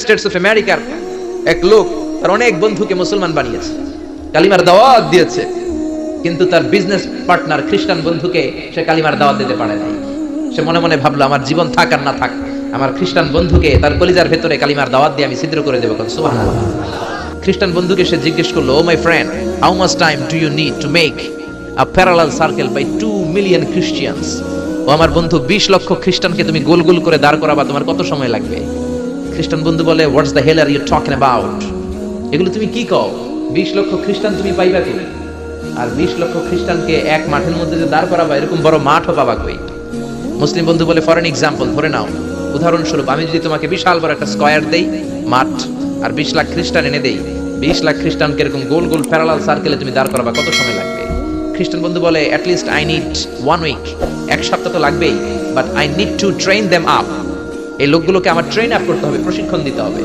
States of আমেরিকার এক লোক তার অনেক বন্ধুকে মুসলমান বানিয়েছে, কালিমার দাওয়াত দিয়েছে, কিন্তু তার বিজনেস পার্টনার খ্রিস্টান বন্ধুকে সে কালিমার দাওয়াত দিতে পারে নাই। সে মনে মনে ভাবলো, আমার জীবন থাক আর না থাক, আমার খ্রিস্টান বন্ধুকে তার কলিজার ভেতরে কালিমার দাওয়াত দিয়ে আমি ছিদ্র করে দেবো। সুবহানাল্লাহ। খ্রিস্টান বন্ধুকে সে জিজ্ঞেস করলো, oh my friend, how much time do you need to make a parallel circle by 2 million Christians? ও আমার বন্ধু, 20 লক্ষ খ্রিস্টানকে তুমি গোল গোল করে দাঁড় করাবা, তোমার কত সময় লাগবে? খ্রিস্টান বন্ধু বলে, what's the hell are you talking about? এগুলো তুমি কি কও? 20 লক্ষ খ্রিস্টান তুমি পাইবা কি? আর 20 লক্ষ খ্রিস্টানকে এক মাঠের মধ্যে যে দাঁড় করাবা, এরকম বড় মাঠও পাবা কই? মুসলিম বন্ধু বলে, ফর এন এক্সাম্পল, ধরে নাও, উদাহরণস্বরূপ আমি যদি তোমাকে বিশাল বড় একটা স্কয়ার দেই, মাঠ, আর 20 লাখ খ্রিস্টান এনে দেই, 20 লাখ খ্রিস্টানকে এরকম গোল গোল প্যারালাল সার্কেলে তুমি দাঁড় করাবা, কত সময় লাগবে? খ্রিস্টান বন্ধু বলে, at least I need 1 week, এক সপ্তাহ তো লাগবেই, but I need to train them up. এই লোকগুলোকে আমার ট্রেন আপ করতে হবে, প্রশিক্ষণ দিতে হবে।